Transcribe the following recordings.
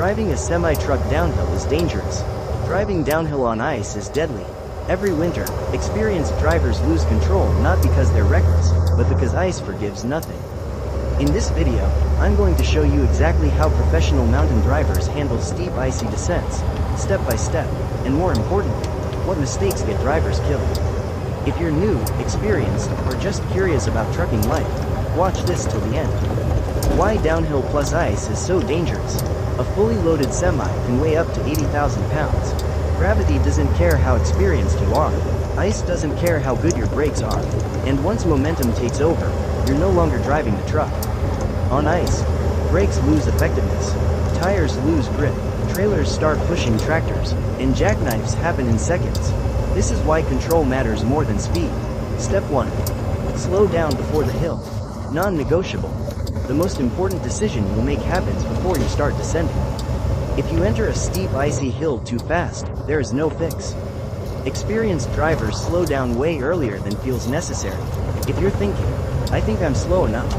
Driving a semi-truck downhill is dangerous. Driving downhill on ice is deadly. Every winter, experienced drivers lose control not because they're reckless, but because ice forgives nothing. In this video, I'm going to show you exactly how professional mountain drivers handle steep icy descents, step by step, and more importantly, what mistakes get drivers killed. If you're new, experienced, or just curious about trucking life, watch this till the end. Why downhill plus ice is so dangerous. A fully loaded semi can weigh up to 80,000 pounds. Gravity doesn't care how experienced you are. Ice doesn't care how good your brakes are. And once momentum takes over, you're no longer driving the truck. On ice, brakes lose effectiveness, tires lose grip, trailers start pushing tractors, and jackknives happen in seconds. This is why control matters more than speed. Step 1. Slow down before the hill. Non-negotiable. The most important decision you'll make happens before you start descending. If you enter a steep icy hill too fast, there is no fix. Experienced drivers slow down way earlier than feels necessary. If you're thinking, I think I'm slow enough,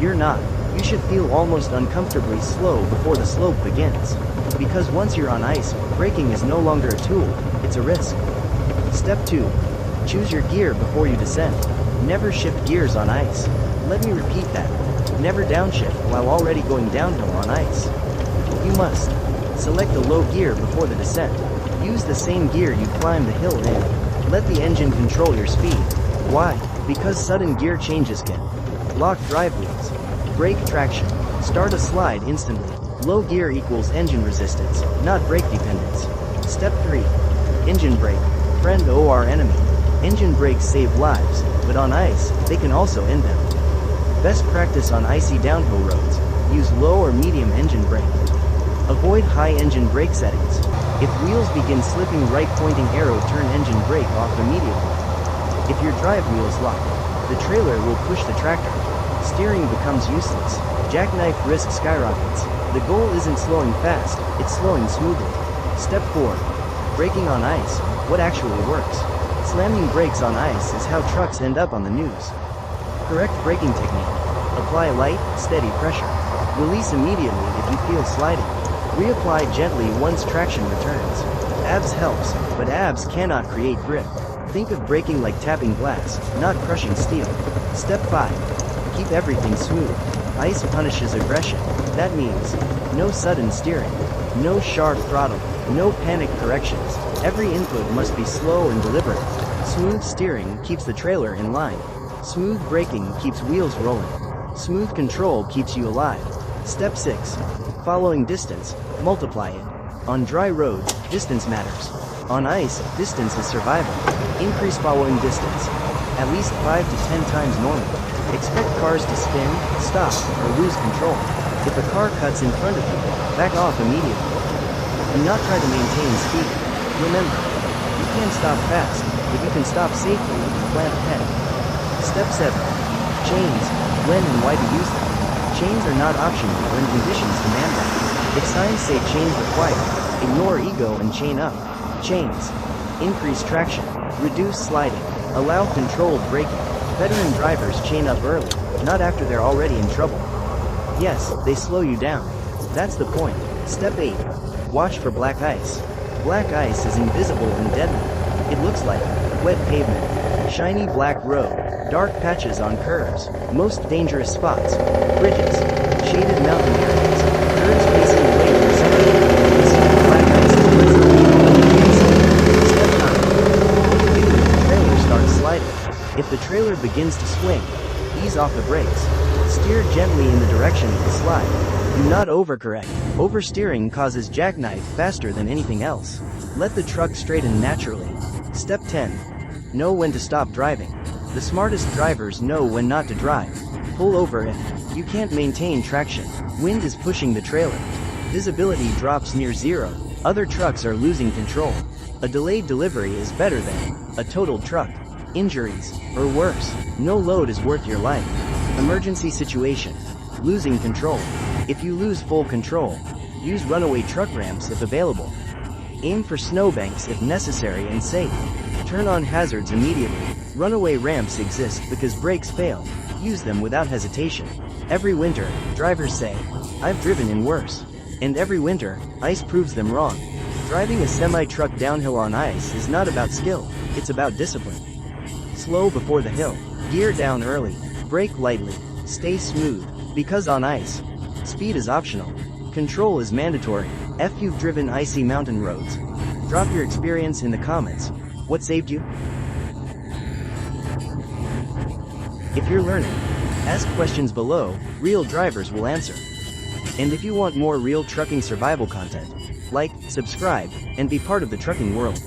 you're not. You should feel almost uncomfortably slow before the slope begins. Because once you're on ice, braking is no longer a tool, it's a risk. Step 2. Choose your gear before you descend. Never shift gears on ice. Let me repeat that. Never downshift while already going downhill on ice. You must select a low gear before the descent. Use the same gear you climb the hill in. Let the engine control your speed. Why? Because sudden gear changes can lock drive wheels, break traction, start a slide instantly. Low gear equals engine resistance, not brake dependence. Step 3. Engine brake. Friend or enemy. Engine brakes save lives, but on ice, they can also end them. Best practice on icy downhill roads. Use low or medium engine brake. Avoid high engine brake settings. If wheels begin slipping, right pointing arrow, turn engine brake off immediately. If your drive wheels lock, the trailer will push the tractor. Steering becomes useless. Jackknife risk skyrockets. The goal isn't slowing fast, it's slowing smoothly. Step 4. Braking on ice. What actually works? Slamming brakes on ice is how trucks end up on the news. Correct braking technique. Apply light, steady pressure. Release immediately if you feel sliding. Reapply gently once traction returns. ABS helps, but ABS cannot create grip. Think of braking like tapping glass, not crushing steel. Step 5. Keep everything smooth. Ice punishes aggression. That means no sudden steering, no sharp throttle, no panic corrections. Every input must be slow and deliberate. Smooth steering keeps the trailer in line. Smooth braking keeps wheels rolling. Smooth control keeps you alive. Step 6. Following distance, multiply it. On dry roads, distance matters. On ice, distance is survival. Increase following distance. At least 5 to 10 times normal. Expect cars to spin, stop, or lose control. If a car cuts in front of you, back off immediately. Do not try to maintain speed. Remember, you can't stop fast, but you can stop safely with the plan ahead. Step 7. Chains. When and why to use them. Chains are not optional when conditions demand them. If signs say chains required, ignore ego and chain up. Chains. Increase traction. Reduce sliding. Allow controlled braking. Veteran drivers chain up early, not after they're already in trouble. Yes, they slow you down. That's the point. Step 8. Watch for black ice. Black ice is invisible and deadly. It looks like wet pavement, shiny black road, dark patches on curves, most dangerous spots, bridges, shaded mountain areas, curves facing away from something. Black ice is Step 9. The trailer starts sliding. If the trailer begins to swing, ease off the brakes. Steer gently in the direction of the slide. Do not overcorrect. Oversteering causes jackknife faster than anything else. Let the truck straighten naturally. Step 10. Know when to stop driving. The smartest drivers know when not to drive. Pull over if you can't maintain traction. Wind is pushing the trailer. Visibility drops near zero. Other trucks are losing control. A delayed delivery is better than a totaled truck. Injuries, or worse, no load is worth your life. Emergency situation. Losing control. If you lose full control, use runaway truck ramps if available. Aim for snowbanks if necessary and safe. Turn on hazards immediately. Runaway ramps exist because brakes fail. Use them without hesitation. Every winter, drivers say, "I've driven in worse." And every winter, ice proves them wrong. Driving a semi-truck downhill on ice is not about skill, it's about discipline. Slow before the hill, gear down early, brake lightly, stay smooth, because on ice, speed is optional. Control is mandatory. If you've driven icy mountain roads, drop your experience in the comments. What saved you? If you're learning, ask questions below, real drivers will answer. And if you want more real trucking survival content, like, subscribe, and be part of the trucking world.